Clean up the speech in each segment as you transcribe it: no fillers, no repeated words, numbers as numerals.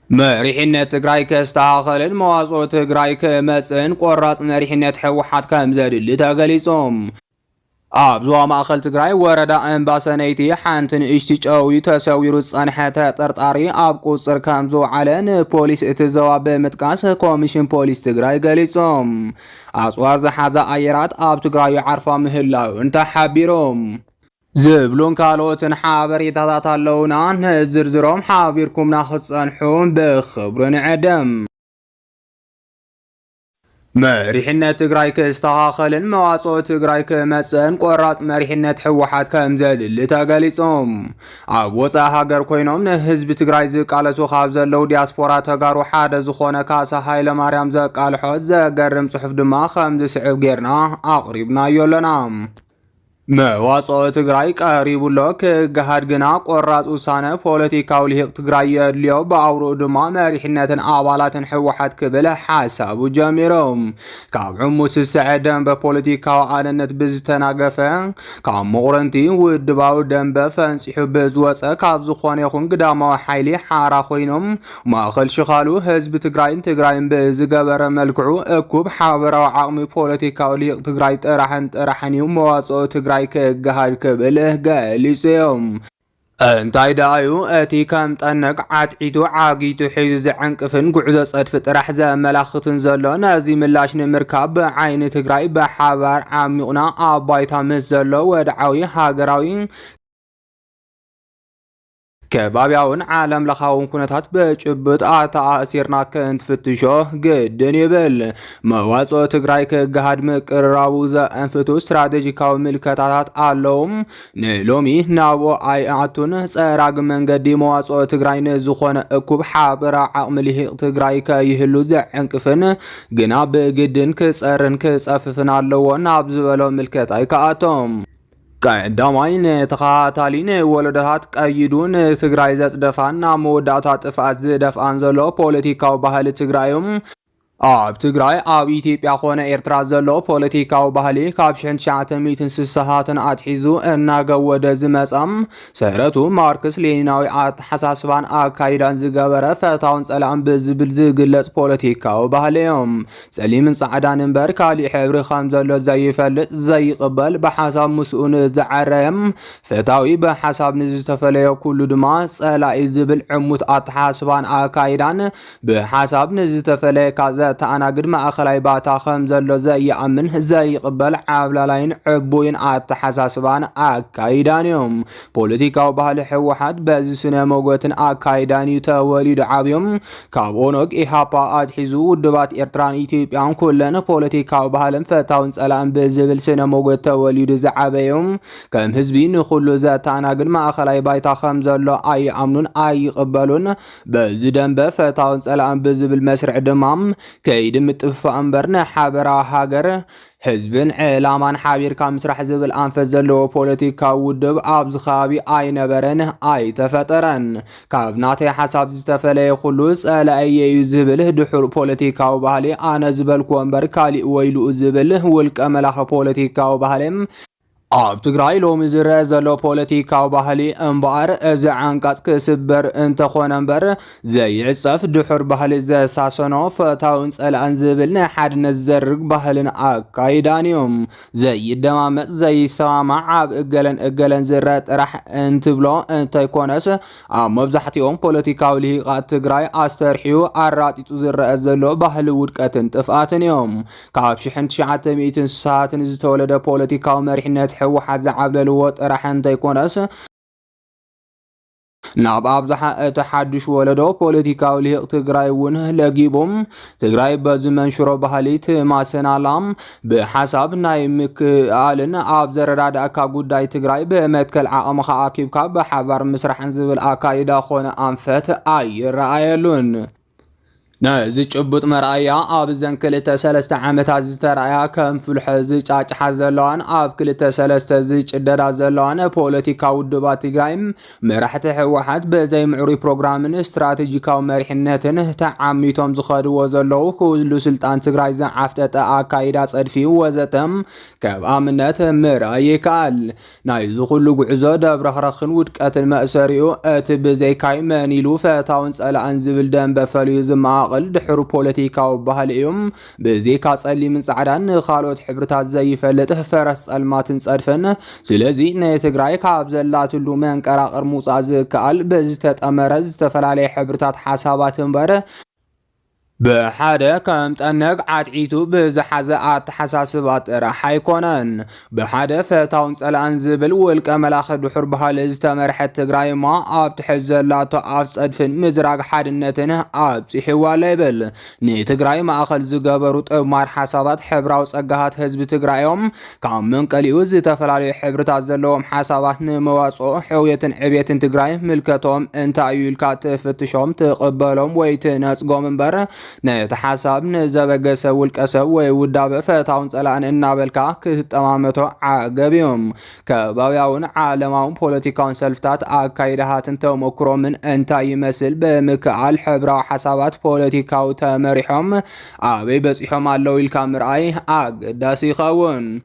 مريحنة تግራይ ከስተኻኸልን መዋጽኦ ትግራይ ከመጽን ቆራጽ መሪሕነት ሕወሓት ከም ዘድሊ ተገሊጾም ኣብ ዞባ ማእኸል ትግራይ ወረዳ እምባሰነይቲ ሓንቲ ንእሽቲ ጨዊ ተሰዊሩ ዝጸንሐ ተጠርጣሪ ኣብ ቁጽር ከም ዝወዓለ ንፖሊስ እቲ ዞባ ብምጥቃስ ኮሚሽን ፖሊስ ትግራይ ገሊጾም ኣጽዋር ዝሓዘ ኣየራት ኣብ ትግራይ ዓርፋ ምህላውን ተሓቢሮም ዝብሉን ካልኦትን ሓበሬታታት ኣለውና ንዝርዝሮም ሓቢርኩምና ክትጸንሑም ብኽብሪ ንዕደም መሪሕነት ትግራይ ከስተኻኸልን መዋጽኦ ትግራይ ከመጽን ቆራጽ መሪሕነት ሕወሓት ከም ዘድሊ ተገሊጾም ኣብ ወጻኢ ሃገር ኮይኖም ንህዝቢ ትግራይ ዝቃለሱ ካብ ዘለው ዲያስፖራ ተጋሩ ሓደ ዝኾነ ካሳ ሃይለማርያም ዘቃልሖ ዘገርም ጽሑፍ ድማ ከም ዝስዕብ ጌርና ኣቕሪብናዮ ኣለና መዋጽኦ ትግራይ ቀሪቡሎ ክገሃድ ግና ቆራጽ ውሳነ ፖለቲካዊ ልሂቕ ትግራይ የድልዮ ብኣውርኡ ድማ መሪሕነትን ኣባላትን ሕወሓት ክብል ሓሳቡ ጀሚሮም ካብ ዕሙት ዝስዕብ ደንበ ፖለቲካዊ ኣነነት ብዝተናገፈ ካብ ምቑርንቲ ውድባዊ ደንበ ፈንፂሑ ብዝወፀ ካብ ዝኾነ ይኹን ግዳማዊ ሓይሊ ሓራ ኮይኖም ማእኸል ሽኻሉ ህዝቢ ትግራይን ብዝገበረ መልክዑ እኩብ ሓበራዊ ዓቕሚ ፖለቲካዊ ልሂቕ ትግራይ ጥራሕን እዩ መዋጽኦ ትግራይ ከገሃድ ክብል ገሊጾም እንታይ ዳዩ እቲ ከም ጠነቅ ዓጥዒቱ ዓጊቱ ሒዙ ዝዕንቅፍን ጉዕዞ ጸድፊ ጥራሕ ዘመላኽትን ዘሎ ነዚ ምላሽ ንምርካብ ብዓይኒ ትግራይ ብሓባር ዓሚቑና ኣብ ባይታ ምስ ዘሎ ወድዓዊ ሃገራዊ ከባቢያውን ዓለም ለኻውን ኩነታት በጭብጥ ኣተኣሲርና ክንትፍትሾ ግድን ይብል መዋጽኦ ትግራይ ክገሃድ ምቅርራቡ ዘአንፍቱ ስትራቴጂካዊ ምልከታታት ኣለዎም ንሎሚ ናብኡ ኣይኣቱን ጸራግ መንገዲ መዋጽኦ ትግራይ ንዝኾነ እኩብ ሓበራ ዓቕሚ ልሂቕ ትግራይ ከይህሉ ዘዕንቅፍን ግና ብግድን ክጸርን ክጸፍፍን ኣለዎ ናብ ዝበሎ ምልከታ ይከኣቶም ቀዳማይ ንተኸታታሊ ንወለዶታት ቀይዱ ንትግራይ ዘጽደፋን ናብ መወዳእታ ጥፍኣት ዝደፍኣን ዘሎ ፖለቲካዊ ባህሊ ትግራዮም ኣብ ትግራይ ኣብ ኢትዮጵያ ኮነ ኤርትራ ዘሎ ፖለቲካዊ ባህሊ ካብ 1960ን ኣትሒዙ እናገወደ ዝመጻም ሰረቱ ማርክስ ሌኒናዊ ኣተሓሳስባን ኣካይዳን ዝገበረ ፈታውን ጸላም ብዝብል ዝግለጽ ፖለቲካዊ ባህሊ እዮም ጸሊምን ጻዕዳን እምበር ካሊእ ሕብሪ ከም ዘሎ ዘይፈልጥ ዘይቕበል ብሓሳብ ምስኡን ዝዓረየም ፈታዊ ብሓሳብ ንዝተፈለየ ኩሉ ድማ ጸላኢ ዝብል ዕሙት ኣተሓሳስባን ኣካይዳን ብሓሳብ ንዝተፈለየ ተኣናግድ ማእኸላይ ባታ ከም ዘሎ ዘይኣምን ዘይቕበል ዓብላላይን ዕቡይን ኣተሓሳስባን ኣካይዳን እዮም ፖለቲካዊ ባህሊ ሕወሓት በዚ ስነ መጎትን ኣካይዳን እዩ ተወሊዱ ዓብዮም ካብ ኦነግ ኢሃፓ ኣትሒዙ ውድባት ኤርትራን ኢትዮጵያን ኩለን ፖለቲካዊ ባህልን ፈታውን ጸላእን ብዝብል ስነ መጎት ተወሊዱ ዝዓበዮም ከም ህዝቢ ንኩሉ ዘተኣናግድ ማእኸላይ ባይታ ከም ዘሎ ኣይኣምኑን ኣይቕበሉን በዚ ደንበ ፈታውን ጸላእን ብዝብል መስርዕ ድማ ከይድ ምጥፍፋእ እምበር ንሓበራዊ ሃገር ህዝብን ዕላማን ሓቢርካ ምስራሕ ዝብል ኣንፈት ዘለዎ ፖለቲካዊ ውድብ ኣብዚ ከባቢ ኣይነበረን ኣይተፈጠረን ካብ ናተይ ሓሳብ ዝተፈለየ ኩሉ ጸላእየ እዩ ዝብል ድሑር ፖለቲካዊ ባህሊ ኣነ ዝበልክዎ እምበር ካሊእ ወይሉ ዝብል ውልቀ መላኸ ፖለቲካዊ ባህሊ ኣብ ትግራይ ሎሚ ዝረአ ዘሎ ፖለቲካዊ ባህሊ እምበኣር እዚ ዓንቃጽ ክስበር እንተኾነ እምበር ዘይዕጸፍ ድሑር ባህሊ ዘሳሰኖ ፈታውን ጸላእን ዝብል ንሓድነት ዘርግ ባህልን ኣካይዳን እዮም ዘይደማመጥ ዘይሰማማዕ ኣብ እገለን ዝረአ ጥራሕ እንትብሎ እንተይኮነስ ኣብ መብዛሕትኦም ፖለቲካዊ ልሂቓት ትግራይ ኣስተርሒዩ ኣራጢጡ ዝረአ ዘሎ ባህሊ ውድቀትን ጥፍኣትን እዮም ካብ 1960ን ዝተወለደ ፖለቲካዊ መሪሕነት ሕወሓት ዝዓብለልዎ ጥራሕ እንተይኮነስ ናብ ኣብዝሓ እቲ ሓድሽ ወለዶ ፖለቲካዊ ልሂቕ ትግራይ እውን ለጊቦም ትግራይ በዚ መንሽሮ ባህሊ ትማስናላም ብሓሳብ ናይ ምክኣልን ኣብ ዘረዳድኣካ ጉዳይ ትግራይ ብመትከል ዓቕምኻ ኣኪብካ ብሓባር ምስራሕን ዝብል ኣካይዳ ኾነ ኣንፈት ኣይረኣየሉን نازي ጭቡጥ መርአያ ኣብ ዘን ክልተ ሰለስተ ዓመታት ዝተረኣያ ከም ፍልሖ ዝጫጭሓ ዘለዋን ኣብ ክልተ ሰለስተ ዝጭደዳ ዘለዋን ፖለቲካዊ ውድባት ትግራይ መራሕቲ ህወሓት በዘይ ምዕሩይ ፕሮግራምን ስትራቴጂካዊ መሪሕነትን ተዓሚቶም ዝኸድዎ ዘለዉ ኩሉ ስልጣን ትግራይ ዘዓፍጠጠ ኣካይዳ ጸድፊ ወዘተም ካብ ኣምነት ምርኣይ ይከኣል ናይ ዝኹሉ ጉዕዞ ደብረኽረኽን ውድቀትን መእሰሪኡ እቲ ብዘይካይ መኒሉ ፈታውን ጸላእን ዝብል ደንበ ፈልዩ ዝማቕ ድሕሩ ፖለቲካዊ ባህል እዮም በዚካ ጸሊምን ጻዕዳን ካልኦት ሕብርታት ዘይፈልጥ ፈረስ ጸልማትን ጸድፈን ስለዚ ናይ ትግራይ ካብ ዘላትሉ መንቀራቅር ሙጻእ ዝከኣል በዝተጠመረ ዝተፈላለዩ ሕብርታት ሓሳባት እምበር بحاده كم تنق عطعيتو بزحزة أتحساسبات راح يكونن بحاده فتاون سألان زبل والكملاخ دحر بهالازتمر حتى تقراي ما آب تحزلاتو أفسد فين مزراق حادنتنه آب سيحوا ليبل ني تقراي ما أخل زقابروت أو مار حسابات حبراوس أقهات هزب تقرايهم كام من كاليوز تفلالي حبرتات زلوهم حسابات نمواسو حوية عبية تقراي ملكتهم انت أيولكات فتشهم تقبلهم ويتناس قومن بر نتحسب نزبق سوول كسو ويوداب فتاون سألان النابلكا كتمامتو عقبيهم كباوياون عالماون بوليتيكاون سلفتات أكايدهات انتو مكرو من انتا يمثل بمكعال حبرا حسابات بوليتيكاو تمريحهم عبي بسيحهم اللو الكامر اي داسي خاون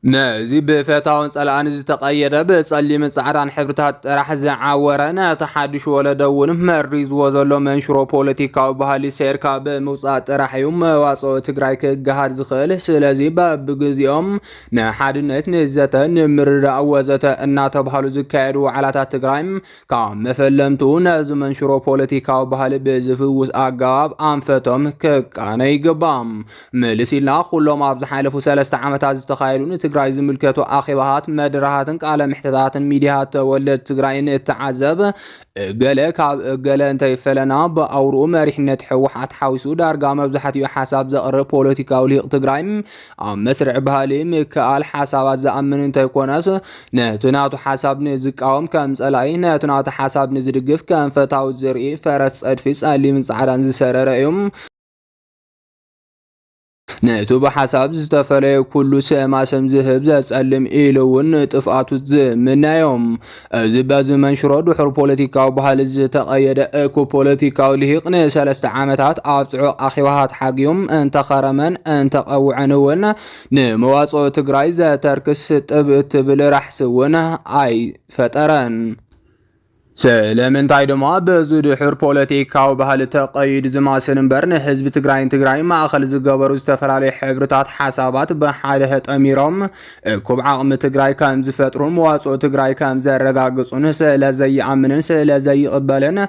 نازي بفتاون سألان زتقيد بسألي من سعران حبرتات راح زعاورنا تحدش ولا دون مريز وزلو منشرو بوليتيكا وبهالي سيركا بموصات راح يوم واصو تقرايك جهار زخيل سلازي بقزيوم نحادنت نزتا نمرر أوزتا الناتا بهالو زكايدو على تقرايم كام مفلمتو نازو منشرو بوليتيكا وبهالي بزفوز أقاب أنفتهم كانا يقبام ملسينا خلو ما بزحالفو سلسة عمتات زتخيلون تقراي زملكتو آخبهات مدرهاتن قال محتدات ميديات ولد تقراين التعذب قالك قال انت فلنا بأورو مريحنة حوحات حاوسو دارقا مبزحات يحاساب زقر بوليتيكا وليق تقرايم مسرع بهالي مكال حسابات زأمن انت يكوناس نتناتو حساب نزقاوم كمسألاي نتناتو حساب نزدقف كم فتاو الزرقي فرس أدفيس اللي من سعران زسرر يوم نتو بحساب زتفلي كل سما سم ذهب زسلم إلون تفقاتو من يوم زباز منشرو دحر بوليتيكا وبهال زتقيد اكو بوليتيكا ولهقن سلست عامتات ابطعو اخيوهات حقيوم انت خرمن انت قوعنون نمواصو تقراي زتركس تبل رحسون اي فترن سلامن تايدما بزو دحر بوليتيكا وبهال تقيد زماسن برن حزب تقراي ما اخل زقبرو استفرالي حبرتات حسابات بحاله اميرهم كوب عقم تقراي كام زفترون مواصو تقراي كام زرقاقصون سلا زي امنن سلا زي قبلن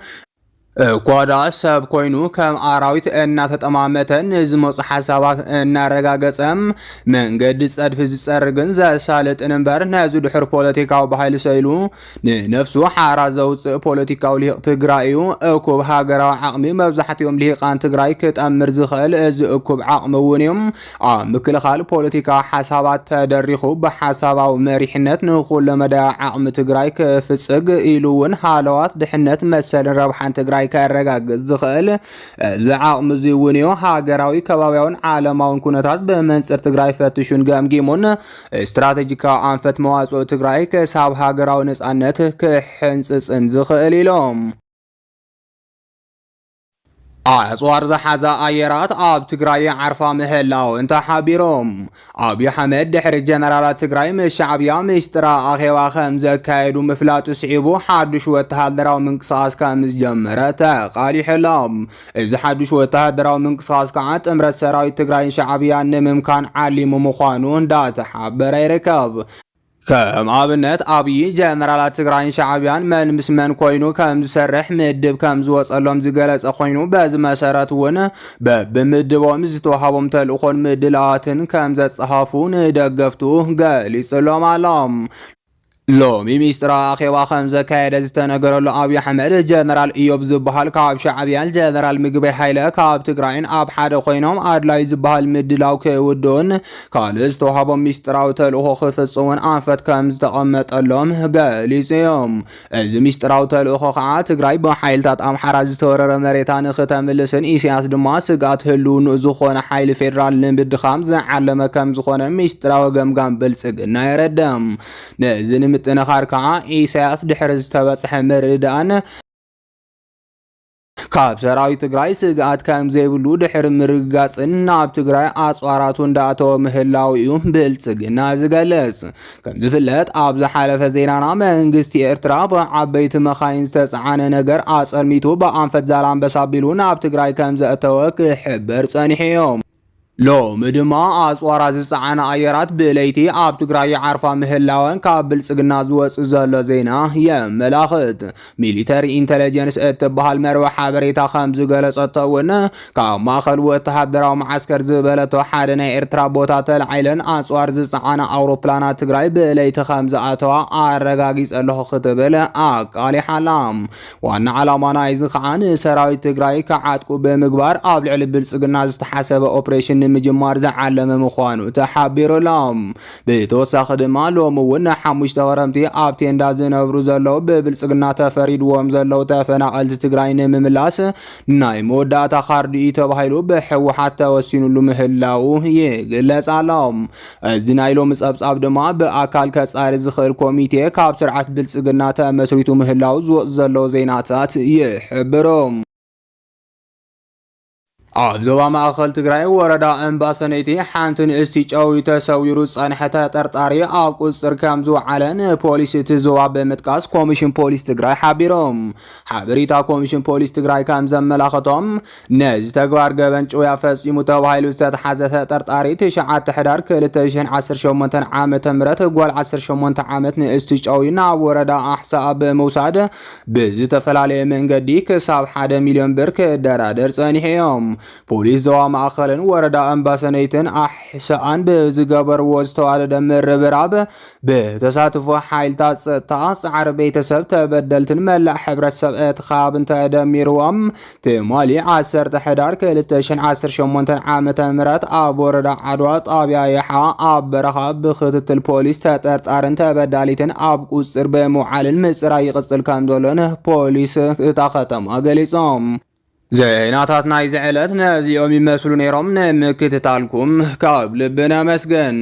كوادا سب كوينو كم آراويت انا تتمامتن زموص حسابات انا رقاقصم من قد صدف زسرقن زا سالت انبر نازو دحر بوليتيكا وبهايل سيلو نفسو حارا زوص بوليتيكا وليق تقرايو اكوب هاقرا عقمي مبزحتيوم ليقان تقراي كتأمر زخل از اكوب عقمونيوم مكل خال بوليتيكا حسابات تدريخو بحساباو مريحنت نخول لمدى عقم تقراي كفصق إلوون حالوات دحنت مسل ربحان تقراي كارجاج زخال زعاق مزيونيو هاجراوي كبابيون عالماون كونتات بمنصر تግራይ ፈትሹን ገምጊሙን ስትራቴጂካ አንፈት መዋጽኦ ትግራይ ከሳብ ሃገራዊ ነጻነት ክሕንጽጽን ዝኽእል ኢሎም أصوار زحزة أيرات آب تقراي عرفا مهلاو انت حابيروم أبي حمد دحر الجنرالات تقراي من الشعبية مسترا أخي وخمزة كايدو مفلاتو سعيبو حادش وتهدراو من قصاص كامز جمرتا قالي حلام إذا حادش وتهدراو من قصاص كانت امر السراي تقراي شعبية نممكان علم مخانون دات حابر يركب كم عابنت أبي جنرالات تقراين شعبيان من مسمن كوينو كم زسرح مدب كم زوص اللهم زقالت أخوينو باز مسارات ون بمدب ومزتو حابم تلقون مدلاتن كم زت صحافون دقفتو قال يسلام علام ሎሚ ሚስጥራ አኼባ ከም ዘካየደ ዝተነገረሉ አብይ አሕመድ ጀነራል ኢዮብ ዝበሃል ካብ ሻዕብያን ጀነራል ምግበይ ሃይለ ካብ ትግራይን ኣብ ሓደ ኮይኖም ኣድላይ ዝበሃል ምድላው ክውድኡን ካልእ ዝተዋሃቦም ሚስጥራዊ ተልእኮ ክፍፅሙን ኣንፈት ከም ዝተቐመጠሎም ገሊፆም። እዚ ሚስጥራዊ ተልእኮ ከዓ ትግራይ ብሓይልታት ኣምሓራ ዝተወረረ መሬታ ንክተምልስን ኢሳያስ ድማ ስጋት ህልውንኡ ዝኾነ ሓይሊ ፌደራል ንምድኻም ዝዓለመ ከም ዝኾነ ሚስጥራዊ ገምጋም ብልፅግና የረድም። ነዚ ምጥንኻር ከዓ ኢሳያስ ድሕሪ ዝተበፅሐ ምርድኣን ካብ ሰራዊት ትግራይ ስግኣት ከም ዘይብሉ ድሕሪ ምርግጋፅን ናብ ትግራይ ኣፅዋራቱ እንዳኣተወ ምህላው እዩ ብልፅግና ዝገልጽ። ከም ዝፍለጥ ኣብ ዝሓለፈ ዜናና መንግስቲ ኤርትራ ብዓበይቲ መኻይን ዝተፀዓነ ነገር ኣፀልሚቱ ብኣንፈት ዛላንበሳ ኣቢሉ ናብ ትግራይ ከም ዘእተወ ክሕበር ፀኒሑ እዮም። ሎሚ ድማ ኣፅዋራ ዝፀዓነ ኣየራት ብለይቲ ኣብ ትግራይ ዓርፋ ምህላወን ካብ ብልፅግና ዝወፅእ ዘሎ ዜና የመላኽት። ሚሊተሪ ኢንተለጀንስ እትበሃል መርበብ ሓበሬታ ከም ዝገለጸቶ እውን ካብ ማእኸል ወተሃደራዊ ማዓስከር ዝበለቶ ሓደ ናይ ኤርትራ ቦታ ተላዒለን ኣፅዋር ዝፀዓነ ኣውሮፕላናት ትግራይ ብለይቲ ከም ዝኣተዋ ኣረጋጊፀ ኣለኹ ክትብል ኣቃሊሓላ። ዋና ዓላማ ናይዚ ከዓ ንሰራዊት ትግራይ ክዓጥቁ ብምግባር ኣብ ልዕሊ ብልፅግና ዝተሓሰበ ኦፕሬሽን ንምጅማር ዝዓለመ ምዃኑ ተሓቢሩሎም። ብተወሳኺ ድማ ሎሚ እውን ሓሙሽተ ወረምቲ ኣብ ቴንዳ ዝነብሩ ዘለው ብብልፅግና ተፈሪድዎም ዘለው ተፈናቀልቲ ትግራይ ንምምላስ ናይ መወዳእታ ካርዲ እዩ ተባሂሉ ብሕወሓት ተወሲኑሉ ምህላው ይግለጽ ኣሎም። እዚ ናይ ሎሚ ፀብጻብ ድማ ብኣካል ከጻሪ ዝኽእል ኮሚቴ ካብ ስርዓት ብልፅግና ተመስሪቱ ምህላው ዝወፅ ዘለው ዜናታት ይሕብሮም። ኣብ ዞባ ማእኸል ትግራይ ወረዳ እምባሰነይቲ ሓንቲ ንእስቲ ጨዊ ተሰዊሩ ፀንሐ ተጠርጣሪ ኣብ ቁፅር ከም ዝወዓለን ፖሊስ እቲ ዞባ ብምጥቃስ ኮሚሽን ፖሊስ ትግራይ ሓቢሮም። ሓበሬታ ኮሚሽን ፖሊስ ትግራይ ከም ዘመላኸቶም ነዚ ተግባር ገበን ጭውያ ፈፂሙ ተባሂሉ ዝተተሓዘ ተጠርጣሪ 9 ሕዳር 2018 ዓመተ ምህረት ጓል 18 ዓመት ንእስቲ ጨዊ ናብ ወረዳ ኣሕሳኣ ብምውሳድ ብዝተፈላለየ መንገዲ ክሳብ 1 ሚልዮን ብር ክደራደር ፀኒሖም። ፖሊስ ዞባ ማእኸልን ወረዳ እምባሰነይትን ኣሕሳኣን ብዝገበርዎ ዝተዋለደ ምርብራብ ብተሳትፎ ሓይልታት ፀጥታ ፃዕሪ ቤተሰብ ተበደልትን መላእ ሕብረተሰብ እቲ ከባብን ተደሚርዎም ትማሊ 10 ሕዳር 2018 ዓመተ ምህረት ኣብ ወረዳ ዓድዋ ጣብያ ይሓ ኣብ በረኻ ብክትትል ፖሊስ ተጠርጣርን ተበዳሊትን ኣብ ቁፅር ብምውዓልን ምፅራይ ይቅፅል ከም ዘሎን ፖሊስ እታ ከተማ ገሊፆም። ዜናታት ናይ ዝዕለት ነዚኦም ይመስሉ ነይሮም። ንምክትታልኩም ካብ ልብና መስገን።